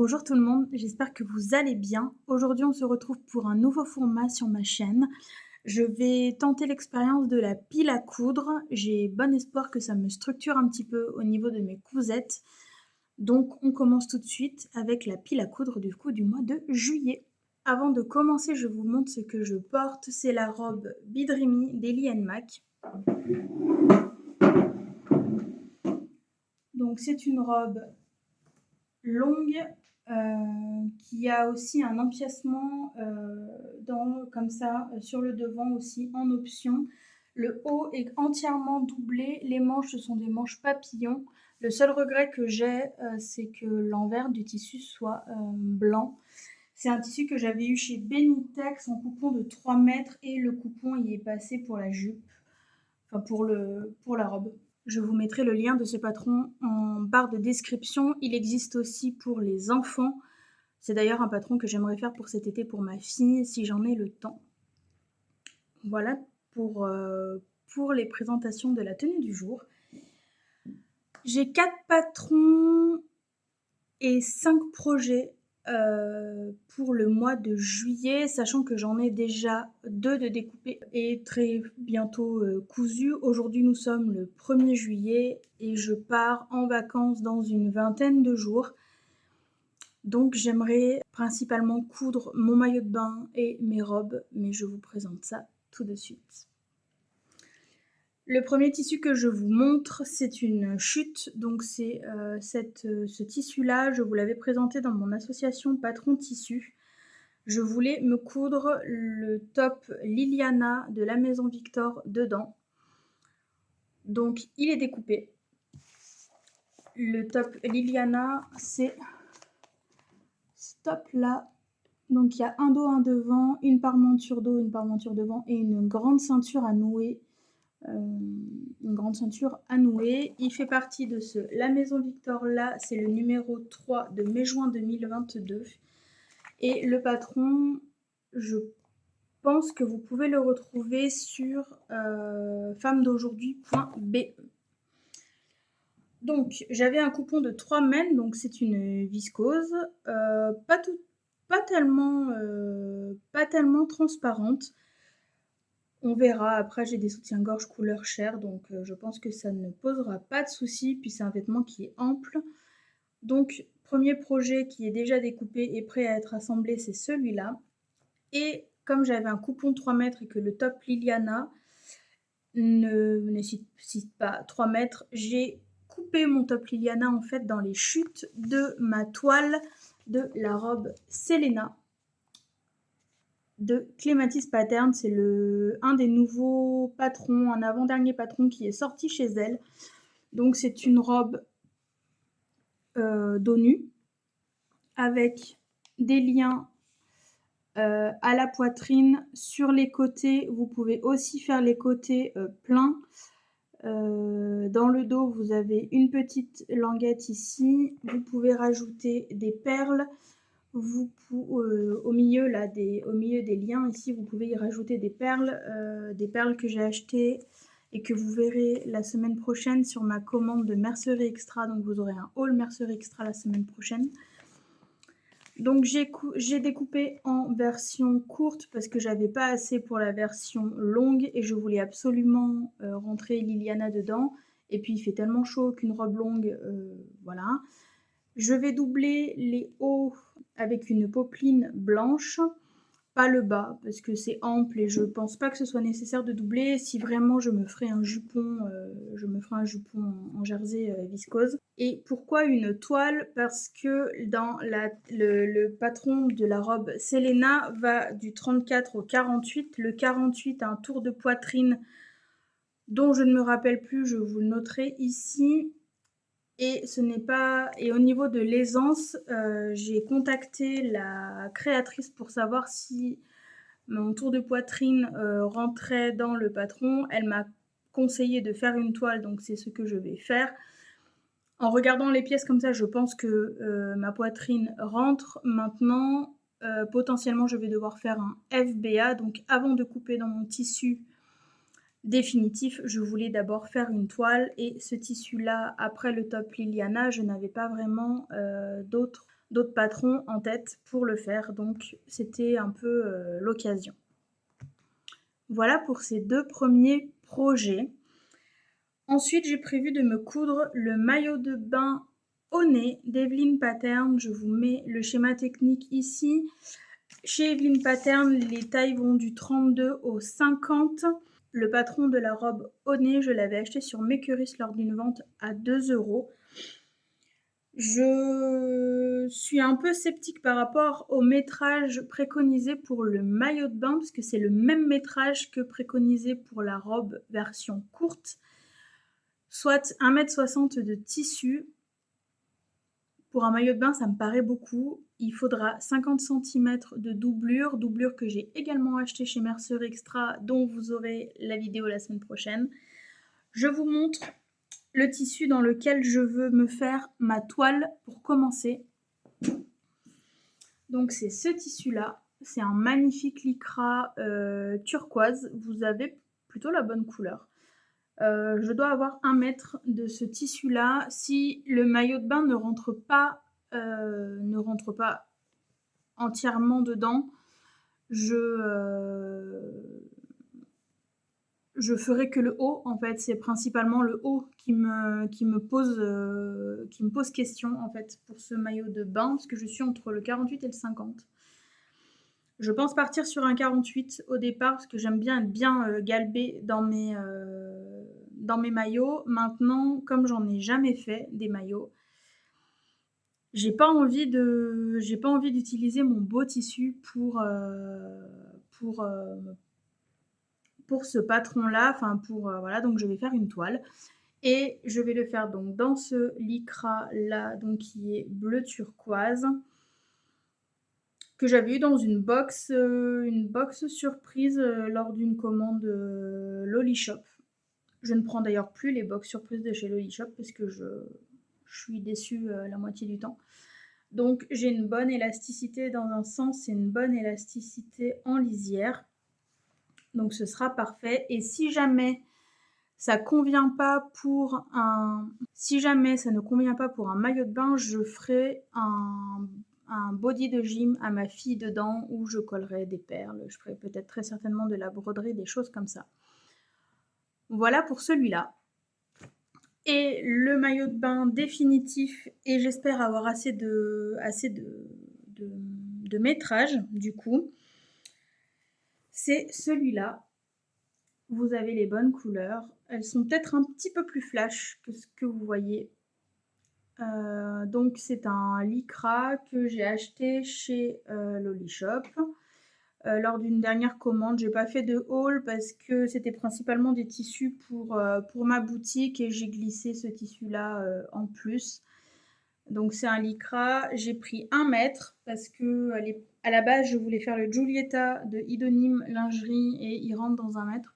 Bonjour tout le monde, j'espère que vous allez bien. Aujourd'hui, on se retrouve pour un nouveau format sur ma chaîne. Je vais tenter l'expérience de la pile à coudre. J'ai bon espoir que ça me structure un petit peu au niveau de mes cousettes. Donc, on commence tout de suite avec la pile à coudre du coup du mois de juillet. Avant de commencer, je vous montre ce que je porte. C'est la robe Bidrimi d'Eli Mac. Donc, c'est une robe longue qui a aussi un empiècement comme ça sur le devant aussi en option. Le haut est entièrement doublé, les manches ce sont des manches papillons. Le seul regret que j'ai c'est que l'envers du tissu soit blanc. C'est un tissu que j'avais eu chez Benitex en coupon de 3 mètres et le coupon y est passé pour la jupe, enfin pour la robe. Je vous mettrai le lien de ce patron en barre de description. Il existe aussi pour les enfants. C'est d'ailleurs un patron que j'aimerais faire pour cet été pour ma fille, si j'en ai le temps. Voilà pour les présentations de la tenue du jour. J'ai 4 patrons et 5 projets pour le mois de juillet, sachant que j'en ai déjà 2 de découpés et très bientôt cousus. Aujourd'hui, nous sommes le 1er juillet et je pars en vacances dans une vingtaine de jours. Donc j'aimerais principalement coudre mon maillot de bain et mes robes, mais je vous présente ça tout de suite. Le premier tissu que je vous montre, c'est une chute, donc c'est ce tissu-là, je vous l'avais présenté dans mon association Patron Tissu. Je voulais me coudre le top Liliana de la Maison Victor dedans. Donc il est découpé. Le top Liliana, c'est ce top-là. Donc il y a un dos, un devant, une parmenture dos, une parmenture devant et une grande ceinture à nouer. Il fait partie de La Maison Victor là, c'est le numéro 3 de mai-juin 2022. Et le patron, je pense que vous pouvez le retrouver sur femmedaujourd'hui.be. Donc j'avais un coupon de 3 mètres, donc c'est une viscose, pas tellement transparente. On verra, après j'ai des soutiens-gorge couleur chair, donc je pense que ça ne posera pas de soucis, puis c'est un vêtement qui est ample. Donc premier projet qui est déjà découpé et prêt à être assemblé, c'est celui-là. Et comme j'avais un coupon de 3 mètres et que le top Liliana ne nécessite pas 3 mètres, j'ai coupé mon top Liliana en fait dans les chutes de ma toile de la robe Selena de Clématis Pattern. C'est un des nouveaux patrons, un avant-dernier patron qui est sorti chez elle. Donc c'est une robe dos nu avec des liens à la poitrine. Sur les côtés, vous pouvez aussi faire les côtés pleins. Dans le dos, vous avez une petite languette ici. Vous pouvez rajouter des perles. Au milieu des liens ici, vous pouvez y rajouter des perles que j'ai achetées et que vous verrez la semaine prochaine sur ma commande de Mercerie Extra. Donc vous aurez un haul Mercerie Extra la semaine prochaine. Donc j'ai découpé en version courte parce que j'avais pas assez pour la version longue et je voulais absolument rentrer Liliana dedans. Et puis il fait tellement chaud qu'une robe longue, voilà. Je vais doubler les hauts avec une popeline blanche, pas le bas parce que c'est ample et je pense pas que ce soit nécessaire de doubler. Si vraiment je me ferai un jupon, en jersey viscose. Et pourquoi une toile? Parce que dans le patron de la robe Selena va du 34 au 48. Le 48 a un tour de poitrine dont je ne me rappelle plus, je vous le noterai ici. Et au niveau de l'aisance, j'ai contacté la créatrice pour savoir si mon tour de poitrine rentrait dans le patron. Elle m'a conseillé de faire une toile, donc c'est ce que je vais faire. En regardant les pièces comme ça, je pense que ma poitrine rentre. Maintenant, potentiellement, je vais devoir faire un FBA. Donc avant de couper dans mon tissu définitif, je voulais d'abord faire une toile et ce tissu là, après le top Liliana, je n'avais pas vraiment d'autres patrons en tête pour le faire, donc c'était un peu l'occasion. Voilà pour ces 2 premiers projets. Ensuite, j'ai prévu de me coudre le maillot de bain au nez d'Evelyn Pattern. Je vous mets le schéma technique ici. Chez Evelyn Pattern, les tailles vont du 32 au 50. Le patron de la robe au nez, je l'avais acheté sur Makeris lors d'une vente à 2 €. Je suis un peu sceptique par rapport au métrage préconisé pour le maillot de bain, parce que c'est le même métrage que préconisé pour la robe version courte, soit 1,60 m de tissu. Pour un maillot de bain, ça me paraît beaucoup. Il faudra 50 cm de doublure que j'ai également acheté chez Mercerie Extra, dont vous aurez la vidéo la semaine prochaine. Je vous montre le tissu dans lequel je veux me faire ma toile pour commencer. Donc c'est ce tissu-là. C'est un magnifique lycra turquoise. Vous avez plutôt la bonne couleur. Je dois avoir 1 mètre de ce tissu-là. Si le maillot de bain ne rentre pas entièrement dedans, je ferai que le haut. En fait, c'est principalement le haut qui me pose question en fait pour ce maillot de bain, parce que je suis entre le 48 et le 50. Je pense partir sur un 48 au départ, parce que j'aime bien être bien galbée dans mes maillots. Maintenant, comme j'en ai jamais fait des maillots, j'ai pas envie d'utiliser mon beau tissu pour ce patron-là. Enfin, voilà, donc je vais faire une toile. Et je vais le faire donc dans ce lycra-là, donc qui est bleu turquoise, que j'avais eu dans une box surprise lors d'une commande Loli Shop. Je ne prends d'ailleurs plus les box surprises de chez Loli Shop parce que je suis déçue la moitié du temps. Donc j'ai une bonne élasticité dans un sens et une bonne élasticité en lisière. Donc ce sera parfait. Et si jamais ça ne convient pas pour un maillot de bain, je ferai un body de gym à ma fille dedans où je collerai des perles. Je ferai peut-être très certainement de la broderie, des choses comme ça. Voilà pour celui-là. Et le maillot de bain définitif, et j'espère avoir assez de métrage du coup, c'est celui-là. Vous avez les bonnes couleurs. Elles sont peut-être un petit peu plus flash que ce que vous voyez. Donc c'est un lycra que j'ai acheté chez Loli Shop. Lors d'une dernière commande, j'ai pas fait de haul parce que c'était principalement des tissus pour ma boutique et j'ai glissé ce tissu-là en plus. Donc c'est un lycra. J'ai pris 1 mètre parce que à la base je voulais faire le Giulietta de Idonim Lingerie et il rentre dans 1 mètre.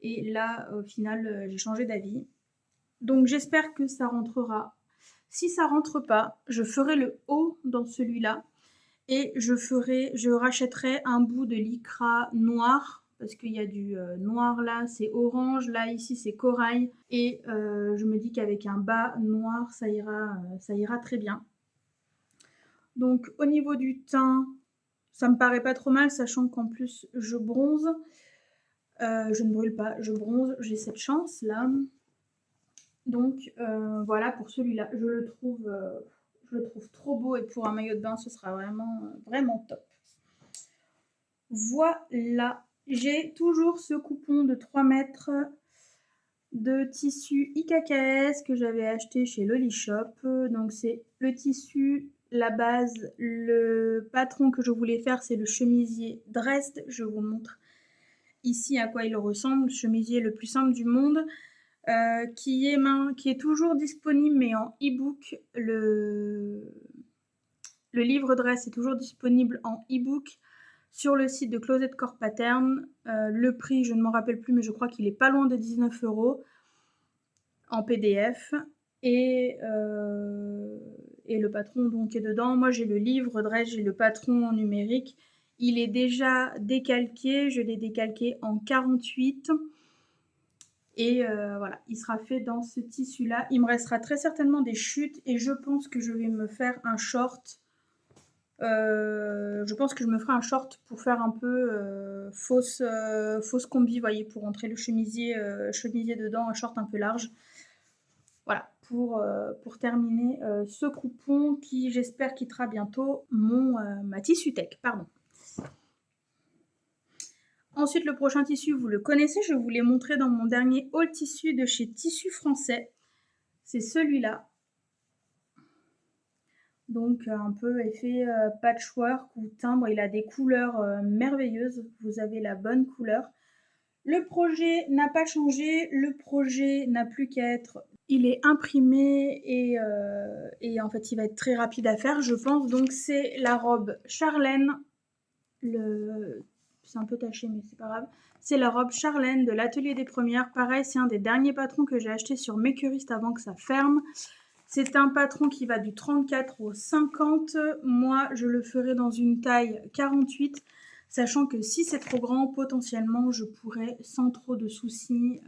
Et là, au final, j'ai changé d'avis. Donc j'espère que ça rentrera. Si ça rentre pas, je ferai le haut dans celui-là. Et je rachèterai un bout de lycra noir. Parce qu'il y a du noir là, c'est orange. Là, ici, c'est corail. Et je me dis qu'avec un bas noir, ça ira très bien. Donc au niveau du teint, ça me paraît pas trop mal, sachant qu'en plus, je bronze. Je ne brûle pas, je bronze, j'ai cette chance là. Donc voilà pour celui-là, je le trouve trop beau et pour un maillot de bain ce sera vraiment top. Voilà, j'ai toujours ce coupon de 3 mètres de tissu IKKS que j'avais acheté chez Loli Shop. Donc c'est le tissu, la base, le patron que je voulais faire c'est le chemisier Dresde. Je vous montre ici à quoi il ressemble, le chemisier le plus simple du monde, qui est toujours disponible mais en e-book. Le livre Dress est toujours disponible en e-book sur le site de Closet Core Pattern. Le prix, je ne m'en rappelle plus, mais je crois qu'il est pas loin de 19 € en PDF. Et le patron donc est dedans. Moi j'ai le livre Dress, j'ai le patron en numérique. Il est déjà décalqué, je l'ai décalqué en 48. Et voilà, il sera fait dans ce tissu-là. Il me restera très certainement des chutes et je pense que je vais me faire un short Je pense que je me ferai un short pour faire un peu fausse combi, vous voyez, pour rentrer le chemisier dedans, un short un peu large. Voilà, pour terminer ce coupon qui, j'espère, quittera bientôt ma tissu tech, pardon. Ensuite, le prochain tissu, vous le connaissez, je vous l'ai montré dans mon dernier haul tissu de chez Tissu Français. C'est celui-là. Donc un peu effet patchwork ou timbre, il a des couleurs merveilleuses, vous avez la bonne couleur. Le projet n'a pas changé, le projet n'a plus qu'à être... Il est imprimé et en fait il va être très rapide à faire je pense. Donc c'est la robe Charlène, c'est un peu taché mais c'est pas grave. C'est la robe Charlène de l'Atelier des Premières. Pareil, c'est un des derniers patrons que j'ai acheté sur Makerist avant que ça ferme. C'est un patron qui va du 34 au 50. Moi, je le ferai dans une taille 48, sachant que si c'est trop grand, potentiellement, je pourrais sans trop de soucis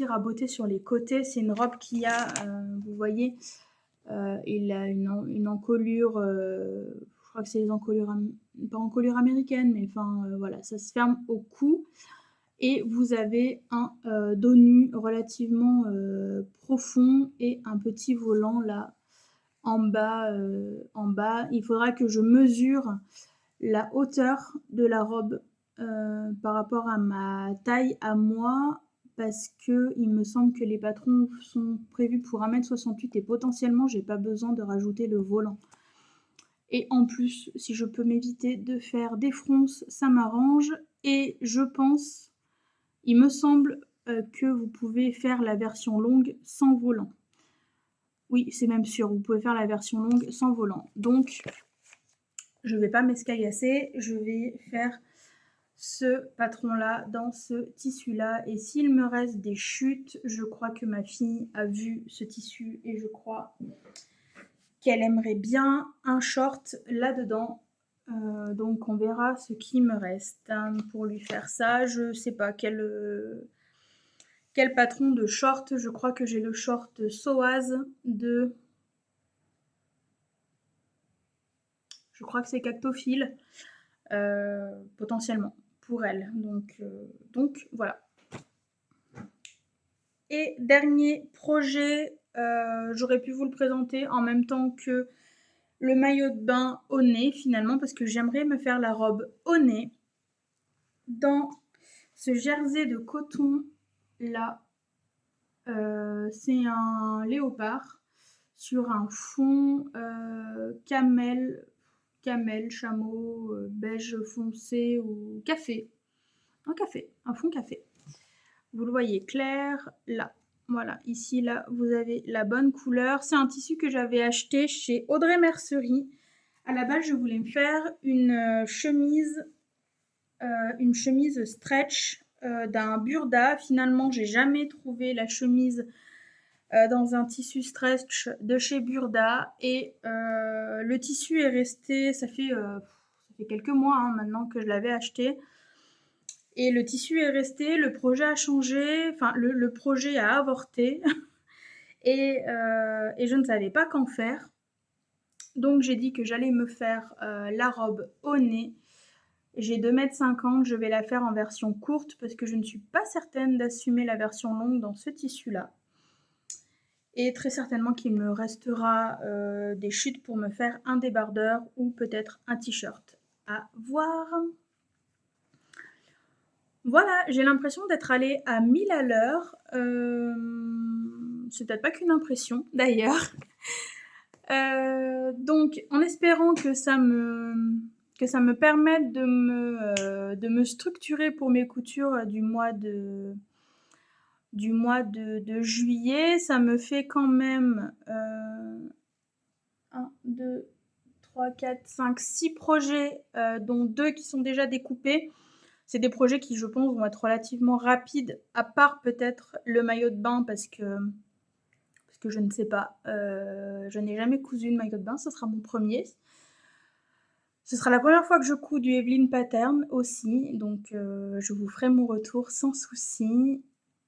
raboter sur les côtés. C'est une robe qui a, vous voyez, il a une encolure, je crois que c'est les encolures, pas encolure américaine, mais enfin voilà, ça se ferme au cou. Et vous avez un dos nu relativement profond et un petit volant là en bas. Il faudra que je mesure la hauteur de la robe par rapport à ma taille à moi, parce que il me semble que les patrons sont prévus pour 1m68 et potentiellement j'ai pas besoin de rajouter le volant. Et en plus, si je peux m'éviter de faire des fronces, ça m'arrange. Et je pense... Il me semble que vous pouvez faire la version longue sans volant. Oui, c'est même sûr, vous pouvez faire la version longue sans volant. Donc, je ne vais pas m'escaillasser, je vais faire ce patron-là dans ce tissu-là. Et s'il me reste des chutes, je crois que ma fille a vu ce tissu et je crois qu'elle aimerait bien un short là-dedans. Donc on verra ce qui me reste pour lui faire ça. Je sais pas quel patron de short. Je crois que j'ai le short Soaz de... Je crois que c'est Cactophile. Potentiellement pour elle. Donc voilà. Et dernier projet, j'aurais pu vous le présenter en même temps que le maillot de bain au nez finalement, parce que j'aimerais me faire la robe au nez dans ce jersey de coton là. C'est un léopard sur un fond camel, chameau, beige foncé ou café. Un fond café. Vous le voyez clair là. Voilà, ici, là, vous avez la bonne couleur. C'est un tissu que j'avais acheté chez Audrey Mercerie. À la base, je voulais me faire une chemise stretch d'un burda. Finalement, j'ai jamais trouvé la chemise dans un tissu stretch de chez Burda. Et le tissu est resté, ça fait quelques mois maintenant que je l'avais acheté. Et le tissu est resté, le projet a changé, enfin le projet a avorté et je ne savais pas qu'en faire. Donc j'ai dit que j'allais me faire la robe au nez. J'ai 2,50 m, je vais la faire en version courte parce que je ne suis pas certaine d'assumer la version longue dans ce tissu-là. Et très certainement qu'il me restera des chutes pour me faire un débardeur ou peut-être un t-shirt. À voir. Voilà, j'ai l'impression d'être allée à 1000 à l'heure. C'est peut-être pas qu'une impression, d'ailleurs. Donc, en espérant que ça me permette de me structurer pour mes coutures du mois de juillet, ça me fait quand même 1, 2, 3, 4, 5, 6 projets, dont 2 qui sont déjà découpés. C'est des projets qui, je pense, vont être relativement rapides, à part peut-être le maillot de bain, parce que je ne sais pas. Je n'ai jamais cousu de maillot de bain, ce sera mon premier. Ce sera la première fois que je couds du Evelyn Pattern aussi, donc je vous ferai mon retour sans souci.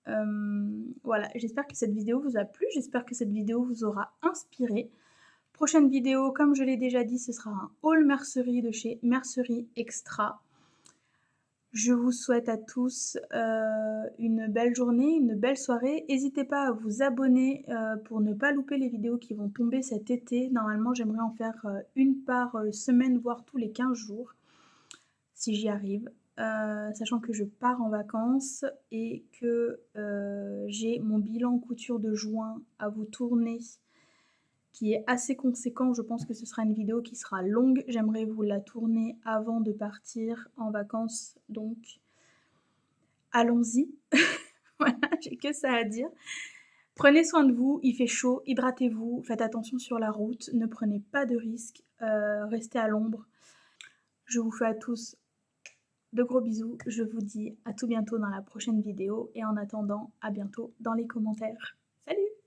Voilà, j'espère que cette vidéo vous a plu, j'espère que cette vidéo vous aura inspiré. Prochaine vidéo, comme je l'ai déjà dit, ce sera un haul mercerie de chez Mercerie Extra. Je vous souhaite à tous une belle journée, une belle soirée. N'hésitez pas à vous abonner pour ne pas louper les vidéos qui vont tomber cet été. Normalement, j'aimerais en faire une par semaine, voire tous les 15 jours, si j'y arrive. Sachant que je pars en vacances et que j'ai mon bilan couture de juin à vous tourner qui est assez conséquent. Je pense que ce sera une vidéo qui sera longue. J'aimerais vous la tourner avant de partir en vacances. Donc, allons-y. Voilà, j'ai que ça à dire. Prenez soin de vous, il fait chaud, hydratez-vous, faites attention sur la route, ne prenez pas de risques, restez à l'ombre. Je vous fais à tous de gros bisous. Je vous dis à tout bientôt dans la prochaine vidéo et en attendant, à bientôt dans les commentaires. Salut!